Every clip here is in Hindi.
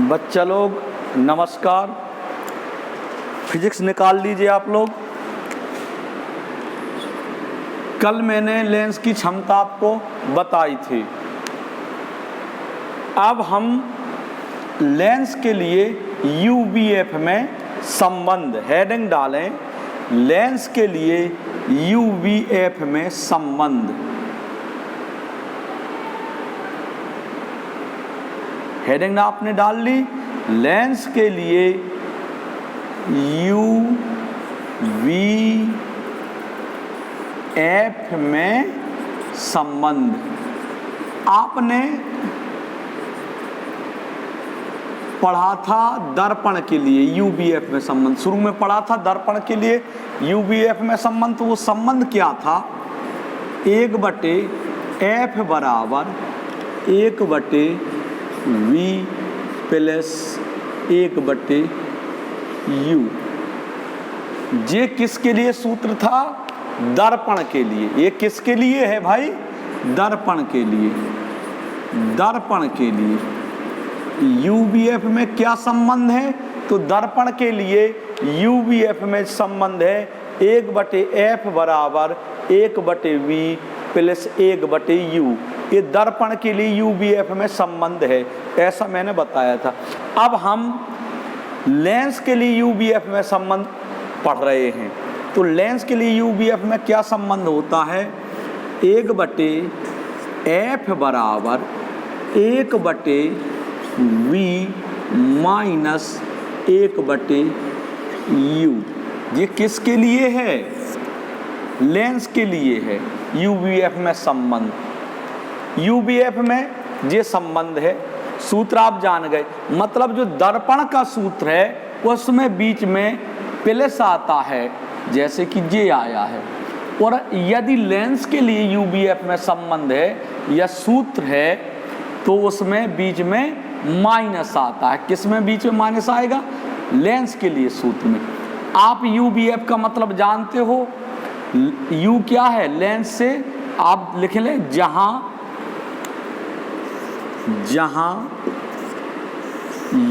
बच्चा लोग नमस्कार। फिजिक्स निकाल लीजिए आप लोग। कल मैंने लेंस की क्षमता आपको बताई थी। अब हम लेंस के लिए यूवीएफ में संबंध हेडिंग डालें। लेंस के लिए यूवीएफ में संबंध, हेडिंग आपने डाल ली। लेंस के लिए यूवीएफ में संबंध। आपने पढ़ा था दर्पण के लिए यूवीएफ में संबंध, शुरू में पढ़ा था दर्पण के लिए यूवीएफ में संबंध। तो वो संबंध क्या था? 1/f बराबर 1/v प्लस 1/u। ये किसके लिए सूत्र था? दर्पण के लिए। ये किसके लिए है भाई? दर्पण के लिए। दर्पण के लिए यूवीएफ में क्या संबंध है? तो दर्पण के लिए यूवीएफ में संबंध है 1/f बराबर 1/v प्लस 1/u। ये दर्पण के लिए यूवीएफ में संबंध है, ऐसा मैंने बताया था। अब हम लेंस के लिए यूवीएफ में संबंध पढ़ रहे हैं। तो लेंस के लिए यूवीएफ में क्या संबंध होता है? 1/f बराबर 1/v माइनस 1/u। ये किसके लिए है? लेंस के लिए है यूवीएफ में संबंध। यूवीएफ में ये संबंध है। सूत्र आप जान गए। मतलब जो दर्पण का सूत्र है उसमें बीच में प्लस आता है, जैसे कि ये आया है। और यदि लेंस के लिए यूवीएफ में संबंध है या सूत्र है तो उसमें बीच में माइनस आता है। किस में बीच में माइनस आएगा? लेंस के लिए सूत्र में। आप यूवीएफ का मतलब जानते हो। यू क्या है? लेंस से आप लिख लें जहां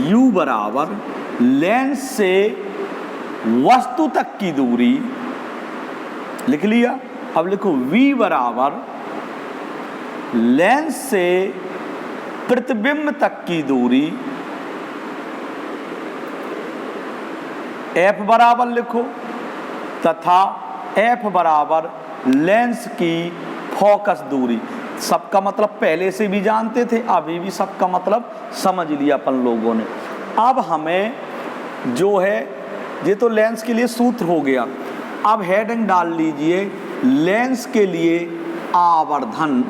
u बराबर लेंस से वस्तु तक की दूरी, लिख लिया। अब लिखो v बराबर लेंस से प्रतिबिंब तक की दूरी, f बराबर लिखो, तथा f बराबर लेंस की फोकस दूरी। सबका मतलब पहले से भी जानते थे, अभी भी सबका मतलब समझ लिया अपन लोगों ने। अब हमें जो है, ये तो लेंस के लिए सूत्र हो गया। अब हेडिंग डाल लीजिए लेंस के लिए आवर्धन।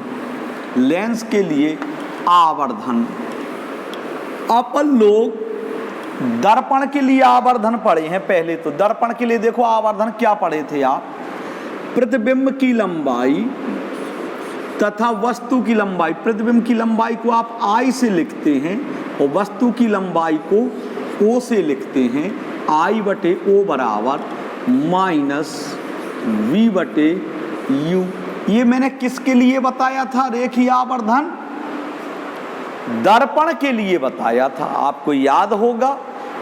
लेंस के लिए आवर्धन। अपन लोग दर्पण के लिए आवर्धन पढ़े हैं पहले। तो दर्पण के लिए देखो आवर्धन क्या पढ़े थे आप? प्रतिबिंब की लंबाई तथा वस्तु की लंबाई। प्रतिबिंब की लंबाई को आप I से लिखते हैं और वस्तु की लंबाई को O से लिखते हैं। I/O बराबर माइनस V/U। ये मैंने किसके लिए बताया था? रेखीय आवर्धन दर्पण के लिए बताया था। आपको याद होगा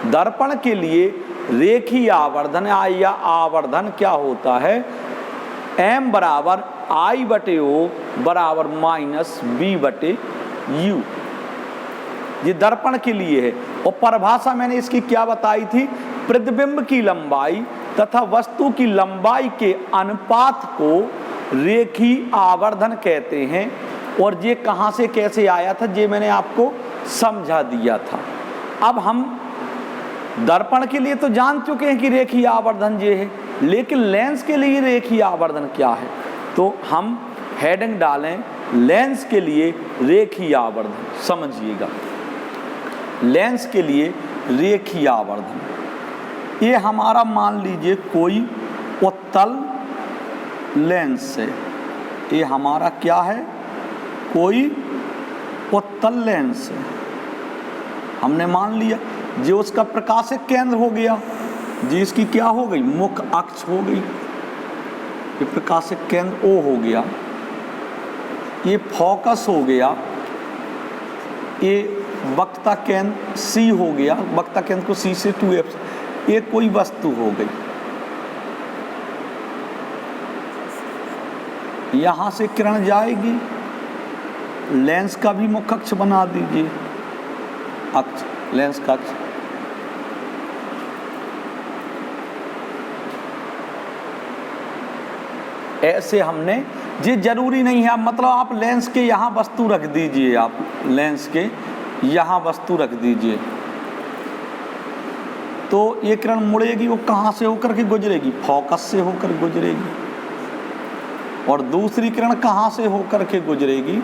दर्पण के लिए रेखीय आवर्धन या आवर्धन क्या होता है? M बराबर I/O बराबर माइनस V/U। ये दर्पण के लिए है। और परिभाषा मैंने इसकी क्या बताई थी? प्रतिबिंब की लंबाई तथा वस्तु की लंबाई के अनुपात को रेखीय आवर्धन कहते हैं। और ये कहाँ से कैसे आया था ये मैंने आपको समझा दिया था। अब हम दर्पण के लिए तो जान चुके हैं कि रेखीय आवर्धन ये है, लेकिन लेंस के लिए रेखीय आवर्धन क्या है? तो हम हेडिंग डालें लेंस के लिए रेखीय आवर्धन। समझिएगा, लेंस के लिए रेखीय आवर्धन। ये हमारा मान लीजिए कोई उत्तल लेंस है। ये हमारा क्या है? कोई उत्तल लेंस है। हमने मान लिया जो उसका प्रकाशिक केंद्र हो गया, जी इसकी क्या हो गई? मुख्य अक्ष हो गई। ये प्रकाशिक केंद्र O हो गया। ये फोकस हो गया, ये वक्रता केंद्र सी हो गया, वक्रता केंद्र को सी से 2f, ये कोई वस्तु हो गई, यहां से किरण जाएगी, लेंस का भी मुख्य अक्ष बना दीजिए, अक्ष लेंस का अक्ष, ऐसे हमने, ये जरूरी नहीं है, मतलब आप लेंस के यहाँ वस्तु रख दीजिए, आप लेंस के यहाँ वस्तु रख दीजिए, तो ये किरण मुड़ेगी, वो कहाँ से होकर के गुजरेगी, फोकस से होकर गुजरेगी, और दूसरी किरण कहाँ से होकर के गुजरेगी,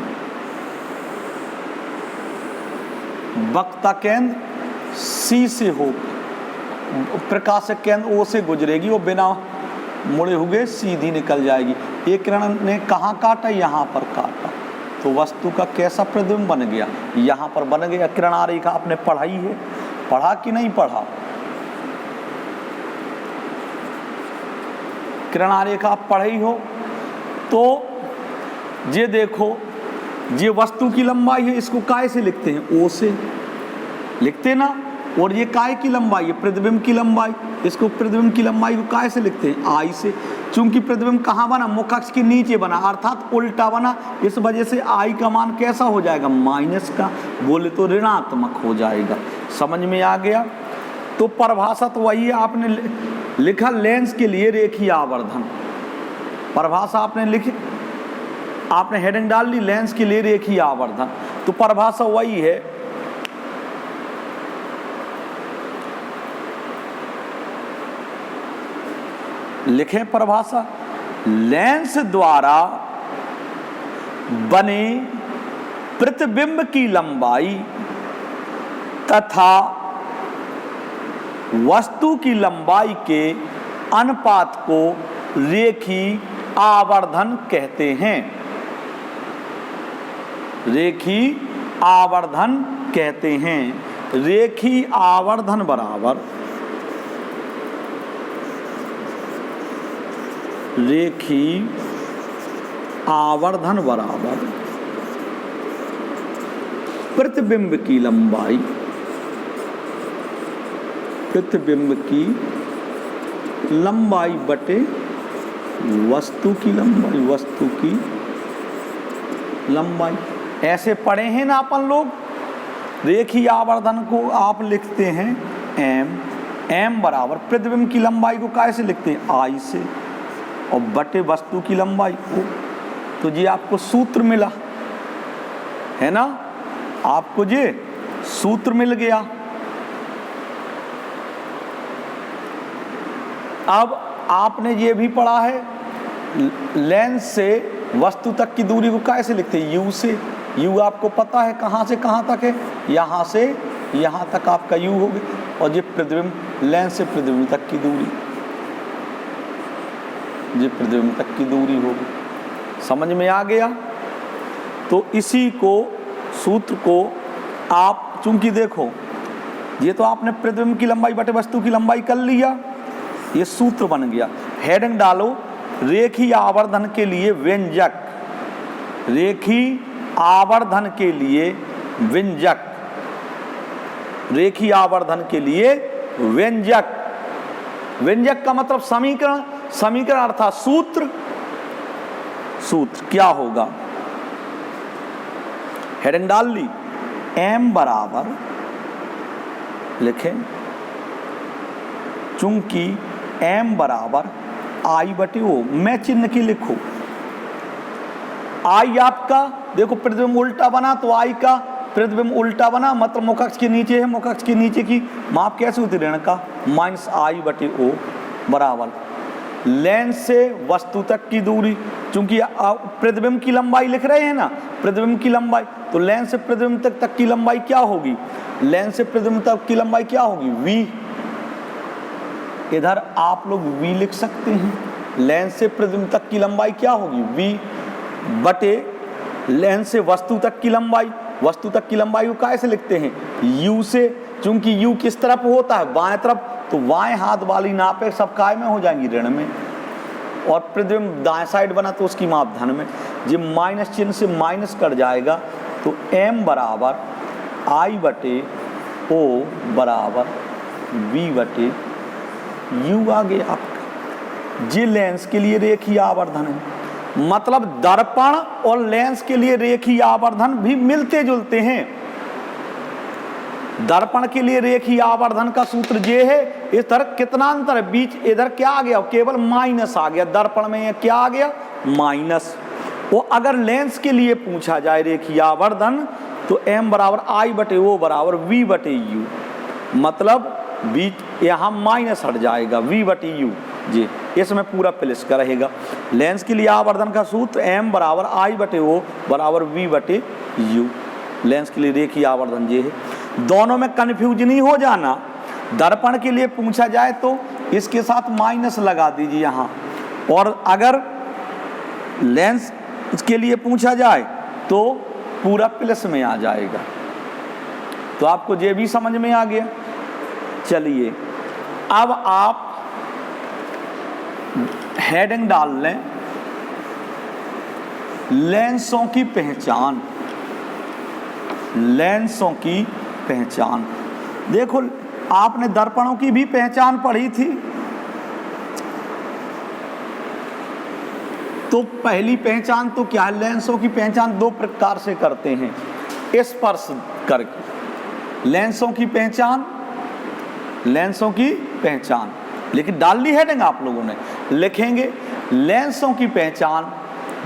वक्रता केंद्र सी से हो, प्रकाशक केंद्र ओ से गुजरेगी, वो बिना मुड़े हुए सीधी निकल जाएगी। ये किरण ने कहाँ काटा, यहाँ पर काटा, तो वस्तु का कैसा प्रतिबिंब बन गया, यहाँ पर बन गया। किरण आरेख आपने पढ़ा ही है, पढ़ा कि नहीं पढ़ा, किरण आरेख आप पढ़े ही हो। तो ये देखो, ये वस्तु की लंबाई है, इसको काय से लिखते हैं, ओ से लिखते ना, और ये काय की लंबाई है, प्रतिबिंब की लंबाई, इसको प्रतिबिंब की लंबाई को काय से लिखते हैं, आई से। चूंकि प्रतिबिंब कहाँ बना, मुख्य अक्ष के नीचे बना, अर्थात उल्टा बना, इस वजह से आई का मान कैसा हो जाएगा, माइनस का, बोले तो ऋणात्मक हो जाएगा। समझ में आ गया। तो परिभाषा तो वही है, आपने लिखा लेंस के लिए रेखीय आवर्धन, परिभाषा आपने लिखी, आपने हेडिंग डाल ली लेंस के लिए रेखीय आवर्धन, तो परिभाषा वही है, लिखें परिभाषा, लेंस द्वारा बने प्रतिबिंब की लंबाई तथा वस्तु की लंबाई के अनुपात को रेखीय आवर्धन कहते हैं, रेखीय आवर्धन कहते हैं। रेखीय आवर्धन बराबर रेखीय आवर्धन बराबर प्रतिबिंब की लंबाई, प्रतिबिंब की लंबाई बटे वस्तु की लंबाई, वस्तु की लंबाई। ऐसे पढ़े हैं ना अपन लोग। रेखीय आवर्धन को आप लिखते हैं एम, एम बराबर प्रतिबिंब की लंबाई को कैसे लिखते हैं, आई से, और बटे वस्तु की लंबाई को। तो ये आपको सूत्र मिला है ना, आपको ये सूत्र मिल गया। अब आपने ये भी पढ़ा है, लेंस से वस्तु तक की दूरी को कैसे लिखते हैं, यू से। यू आपको पता है कहाँ से कहाँ तक है, यहाँ से यहाँ तक आपका यू हो गया, और ये प्रतिबिंब, लेंस से प्रतिबिंब तक की दूरी, ये प्रतिबिंब तक की दूरी होगी। समझ में आ गया। तो इसी को, सूत्र को आप, चूंकि देखो ये तो आपने प्रतिबिंब की लंबाई बटे वस्तु की लंबाई कर लिया, ये सूत्र बन गया। हेडिंग डालो, रेखीय आवर्धन के लिए व्यंजक, रेखीय आवर्धन के लिए व्यंजक, रेखीय आवर्धन के लिए व्यंजक। व्यंजक का मतलब समीकरण, समीकरण अर्थात सूत्र। सूत्र क्या होगा, हेडिंग डाल ली, m बराबर लिखें, चूंकि m बराबर आई बटे ओ, मैं चिन्ह के लिखूं, आई आपका देखो प्रतिबिंब उल्टा बना, तो आई का प्रतिबिंब उल्टा बना, मतलब मुख्य अक्ष के नीचे है, मुख्य अक्ष के नीचे की माप कैसे होती, ऋण का, माइनस आई बटे ओ बराबर लेंस से वस्तु तक की दूरी। चूंकि प्रतिबिंब की लंबाई लिख रहे हैं ना, प्रतिबिंब की लंबाई, तो लेंस से प्रतिबिंब तक की लंबाई क्या होगी, लेंस से प्रतिबिंब तक की लंबाई क्या होगी, v। इधर आप लोग v लिख सकते हैं, लेंस से प्रतिबिंब तक की लंबाई क्या होगी, v बटे लेंस से वस्तु तक की लंबाई। वस्तु तक की लंबाई को कैसे लिखते हैं, u से। चूंकि u किस तरफ होता है, बाएं तरफ, तो बाएं हाथ वाली नापे सब काय में हो जाएंगी, ऋण में, और प्रतिबिंब दाएं साइड बना तो उसकी माप धन में। जब माइनस चिन्ह से माइनस कट जाएगा, तो m बराबर आई बटे ओ बराबर वी बटे यू आ गया आपका। ये लेंस के लिए रेखीय आवर्धन है। मतलब दर्पण और लेंस के लिए रेखीय आवर्धन भी मिलते जुलते हैं। दर्पण के लिए रेखीय आवर्धन का सूत्र ये है, इस तरह कितना अंतर है बीच, इधर क्या आ गया, केवल माइनस आ गया, दर्पण में ये क्या आ गया, माइनस। वो अगर लेंस के लिए पूछा जाए रेखीय आवर्धन तो m बराबर आई बटे ओ बराबर v बटे यू, मतलब बीच यहाँ माइनस हट जाएगा, v बटे यू जी, इसमें पूरा प्लस का रहेगा। लेंस के लिए आवर्धन का सूत्र m बराबर आई बटे ओ बराबर v बटे यू, लेंस के लिए रेखीय आवर्धन ये है। दोनों में कन्फ्यूज नहीं हो जाना। दर्पण के लिए पूछा जाए तो इसके साथ माइनस लगा दीजिए यहाँ, और अगर लेंस के लिए पूछा जाए तो पूरा प्लस में आ जाएगा। तो आपको ये भी समझ में आ गया। चलिए अब आप हेडिंग डाल लें, लेंसों की पहचान। लेंसों की पहचान, देखो आपने दर्पणों की भी पहचान पढ़ी थी। तो पहली पहचान तो क्या है, लेंसों की पहचान दो प्रकार से करते हैं, स्पर्श करके। लेंसों की पहचान, लेंसों की पहचान, लेकिन डाल ली हेडिंग आप लोगों ने, लिखेंगे लेंसों की पहचान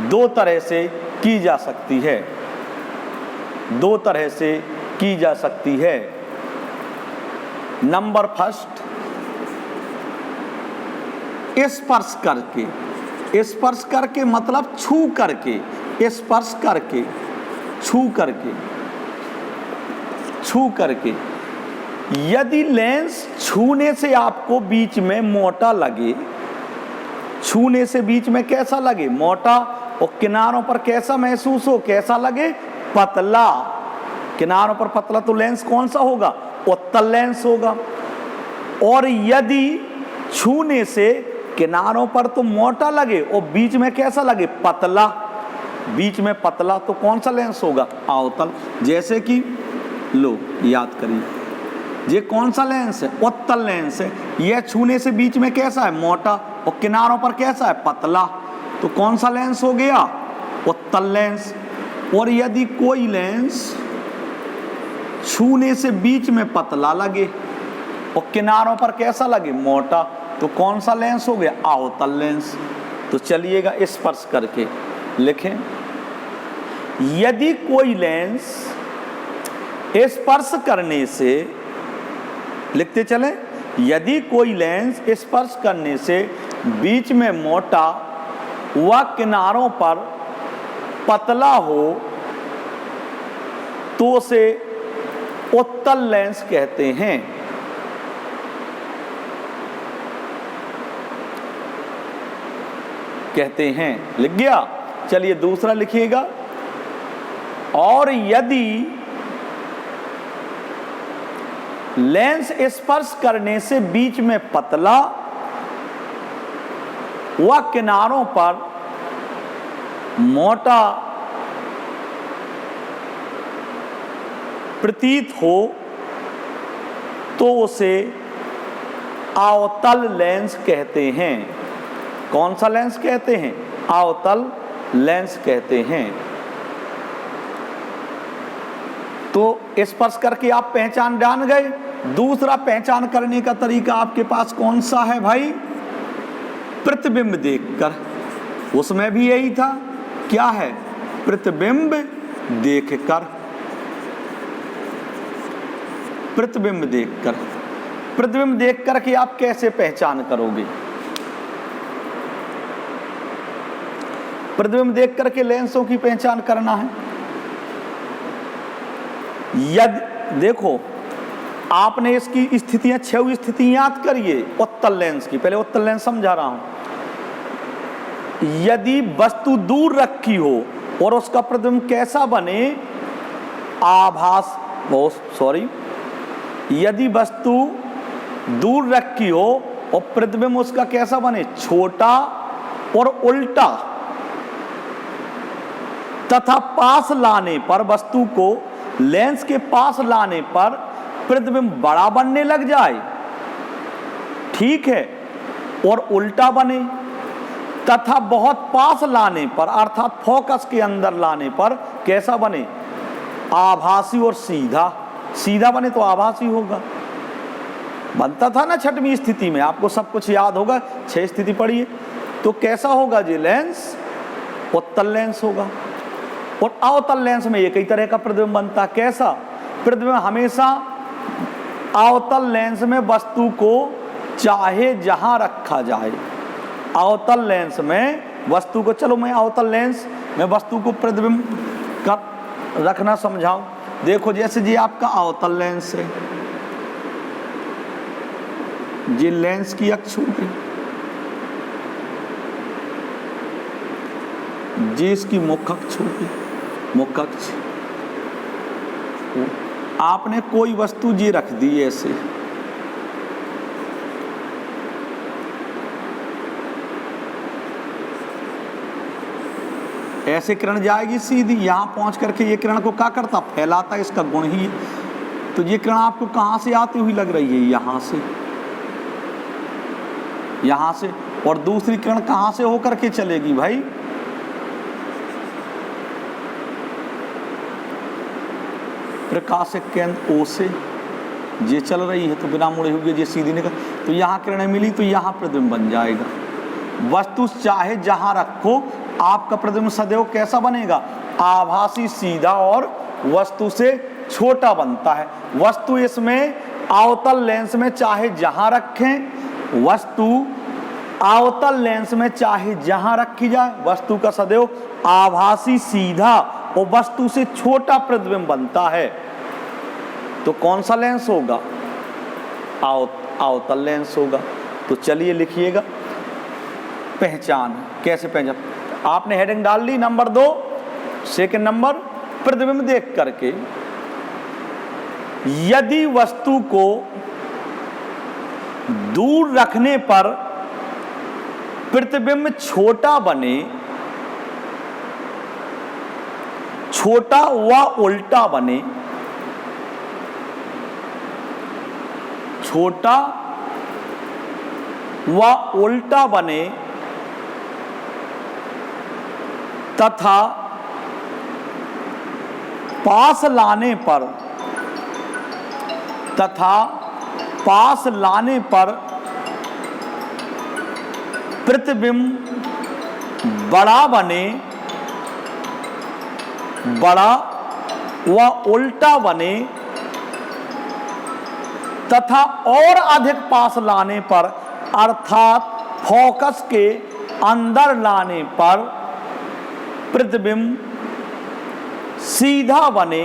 दो तरह से की जा सकती है, दो तरह से की जा सकती है। नंबर फर्स्ट, स्पर्श करके। स्पर्श करके मतलब छू करके, स्पर्श करके, छू करके, छू करके। यदि लेंस छूने से आपको बीच में मोटा लगे, छूने से बीच में कैसा लगे, मोटा, और किनारों पर कैसा महसूस हो, कैसा लगे, पतला। किनारों पर पतला तो लेंस कौन सा होगा, उत्तल लेंस होगा। और यदि छूने से किनारों पर तो मोटा लगे और बीच में कैसा लगे, पतला, बीच में पतला, तो कौन सा लेंस होगा, अवतल। जैसे कि लो याद करिए, ये कौन सा लेंस है, उत्तल लेंस है। यह छूने से बीच में कैसा है, मोटा, और किनारों पर कैसा है, पतला, तो कौन सा लेंस हो गया, उत्तल लेंस। और यदि कोई लेंस छूने से बीच में पतला लगे और किनारों पर कैसा लगे, मोटा, तो कौन सा लेंस हो गया, अवतल लेंस। तो चलिएगा स्पर्श करके लिखें, यदि कोई लेंस स्पर्श करने से, लिखते चलें, यदि कोई लेंस स्पर्श करने से बीच में मोटा व किनारों पर पतला हो तो उसे उत्तल लेंस कहते हैं। कहते हैं, लिख गया। चलिए दूसरा लिखिएगा, और यदि लेंस स्पर्श करने से बीच में पतला व किनारों पर मोटा प्रतीत हो तो उसे अवतल लेंस कहते हैं। कौन सा लेंस कहते हैं, अवतल लेंस कहते हैं। तो स्पर्श करके आप पहचान जान गए। दूसरा पहचान करने का तरीका आपके पास कौन सा है भाई, प्रतिबिंब देखकर। उसमें भी यही था, क्या है, प्रतिबिंब देखकर। प्रतिबिंब देखकर, प्रतिबिंब देखकर के आप कैसे पहचान करोगे, प्रतिबिंब देख करके लेंसों की पहचान करना है। यदि देखो आपने इसकी स्थितियां, 6 स्थिति याद करिए उत्तल लेंस की, पहले उत्तल लेंस समझा रहा हूं। यदि वस्तु दूर रखी हो और उसका प्रतिबिंब कैसा बने, आभास, यदि वस्तु दूर रखी हो और प्रतिबिंब उसका कैसा बने, छोटा और उल्टा, तथा पास लाने पर वस्तु को लेंस के पास लाने पर प्रतिबिंब बड़ा बनने लग जाए, ठीक है, और उल्टा बने, तथा बहुत पास लाने पर अर्थात फोकस के अंदर लाने पर कैसा बने, आभासी और सीधा। सीधा बने तो आभासी होगा। बनता था ना छठवीं स्थिति में, आपको सब कुछ याद होगा, 6 स्थिति पढ़ी है। तो कैसा होगा जी लेंस, उत्तल लेंस होगा। और अवतल लेंस में एक ही तरह का प्रतिबिंब बनता है। कैसा प्रतिबिंब, हमेशा अवतल लेंस में वस्तु को चाहे जहां रखा जाए, अवतल लेंस में वस्तु को, चलो मैं अवतल लेंस में वस्तु को प्रतिबिंब का रखना समझाऊं। देखो जैसे जी आपका अवतल लेंस है, ये लेंस की अक्ष होगी, ये इसकी मुख अक्ष होगी, मुख अक्ष। आपने कोई वस्तु जी रख दी ऐसे, ऐसे किरण जाएगी सीधी, यहां पहुंच करके ये किरण को क्या करता, फैलाता, इसका गुण ही है। तो ये किरण आपको कहां से आती हुई लग रही है, यहां से, यहां से। और दूसरी किरण कहां से होकर के चलेगी भाई, प्रकाशिक केंद्र ओ से ये चल रही है, तो बिना मुड़े हुए ये सीधी निकल, तो यहाँ किरणें मिली तो यहाँ प्रतिबिंब बन जाएगा। वस्तु चाहे जहां रखो, आपका प्रतिबिंब सदैव कैसा बनेगा, आभासी, सीधा और वस्तु से छोटा बनता है। वस्तु इसमें अवतल लेंस में चाहे जहां रखें, वस्तु अवतल लेंस में चाहे जहां रखी जाए, वस्तु का सदैव आभासी, सीधा और वस्तु से छोटा प्रतिबिंब बनता है। तो कौन सा लेंस होगा, अवतल लेंस होगा। तो चलिए लिखिएगा, पहचान कैसे पहचान, आपने हेडिंग डाल ली नंबर 2, सेकंड नंबर, प्रतिबिंब देख करके यदि वस्तु को दूर रखने पर प्रतिबिंब छोटा बने, छोटा व उल्टा बने, छोटा व उल्टा बने, तथा पास लाने पर, तथा पास लाने पर प्रतिबिंब बड़ा बने, बड़ा व उल्टा बने, तथा और अधिक पास लाने पर अर्थात फोकस के अंदर लाने पर प्रतिबिंब सीधा बने।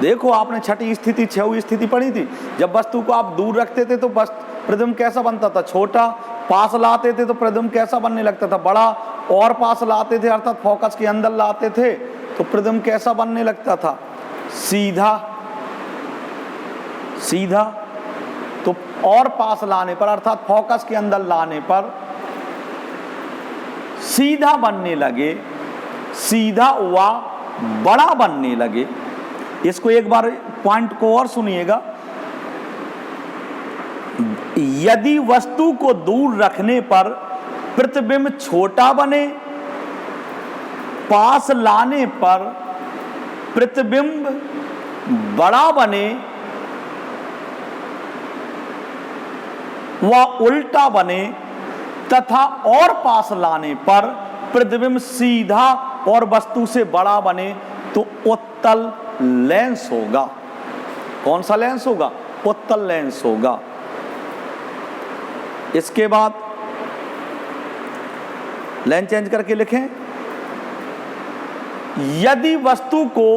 देखो आपने छठी स्थिति, 6वीं स्थिति पढ़ी थी, जब वस्तु को आप दूर रखते थे तो बस प्रतिबिंब कैसा बनता था, छोटा, पास लाते थे तो प्रतिबिंब कैसा बनने लगता था, बड़ा, और पास लाते थे अर्थात फोकस के अंदर लाते थे तो प्रतिबिंब कैसा बनने लगता था, सीधा, सीधा। तो और पास लाने पर अर्थात फोकस के अंदर लाने पर सीधा बनने लगे, सीधा व बड़ा बनने लगे। इसको एक बार पॉइंट को और सुनिएगा, यदि वस्तु को दूर रखने पर प्रतिबिंब छोटा बने, पास लाने पर प्रतिबिंब बड़ा बने व उल्टा बने, तथा और पास लाने पर प्रतिबिंब सीधा और वस्तु से बड़ा बने, तो उत्तल लेंस होगा। कौन सा लेंस होगा, उत्तल लेंस होगा। इसके बाद लेंस चेंज करके लिखें, यदि वस्तु को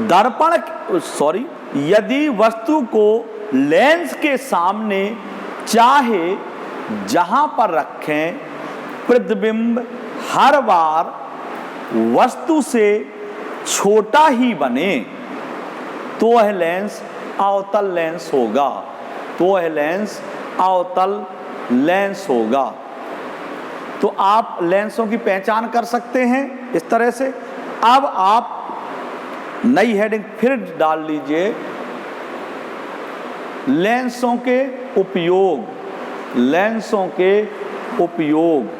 दर्पण, सॉरी, यदि वस्तु को लेंस के सामने चाहे जहां पर रखें, प्रतिबिंब हर बार वस्तु से छोटा ही बने, तो वह लेंस अवतल लेंस होगा, तो वह लेंस अवतल लेंस होगा। तो आप लेंसों की पहचान कर सकते हैं इस तरह से। अब आप नई हेडिंग फिर डाल लीजिए, लेंसों के उपयोग। लेंसों के उपयोग।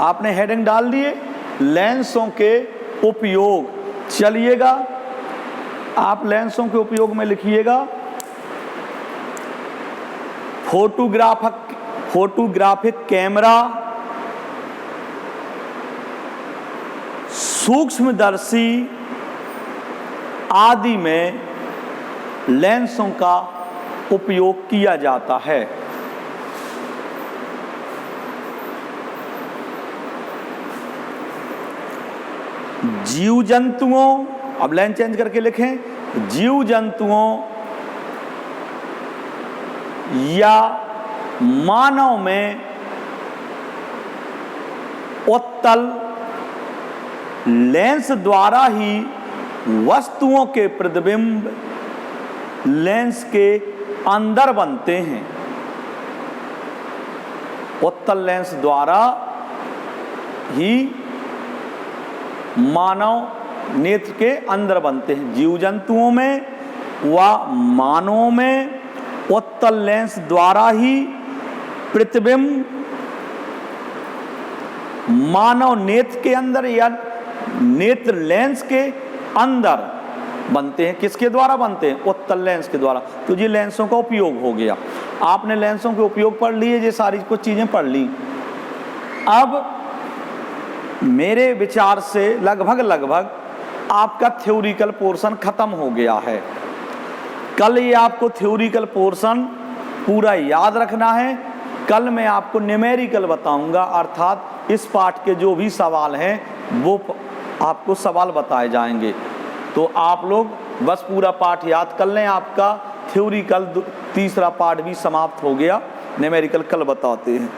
आपने हेडिंग डाल दिए लेंसों के उपयोग। चलिएगा आप लेंसों के उपयोग में लिखिएगा फोटोग्राफिक कैमरा, सूक्ष्मदर्शी आदि में लेंसों का उपयोग किया जाता है। जीव जंतुओं, अब लाइन चेंज करके लिखें, जीव जंतुओं या मानव में उत्तल लेंस द्वारा ही वस्तुओं के प्रतिबिंब लेंस के अंदर बनते हैं। उत्तल लेंस द्वारा ही मानव नेत्र के अंदर बनते हैं। जीव जंतुओं में व मानवों में उत्तल लेंस द्वारा ही प्रतिबिंब मानव नेत्र के अंदर या नेत्र लेंस के अंदर बनते हैं। किसके द्वारा बनते हैं? उत्तल लेंस के द्वारा। तो ये लेंसों का उपयोग हो गया। आपने लेंसों के उपयोग पढ़ लिए, ये सारी कुछ चीजें पढ़ ली। अब मेरे विचार से लगभग आपका थ्योरिकल पोर्शन खत्म हो गया है। कल ये आपको थ्योरिकल पोर्शन पूरा याद रखना है। कल मैं आपको न्यूमेरिकल बताऊंगा, अर्थात इस पाठ के जो भी सवाल हैं वो आपको सवाल बताए जाएंगे। तो आप लोग बस पूरा पाठ याद कर लें। आपका थ्योरिकल तीसरा पाठ भी समाप्त हो गया। न्यूमेरिकल कल बताते हैं।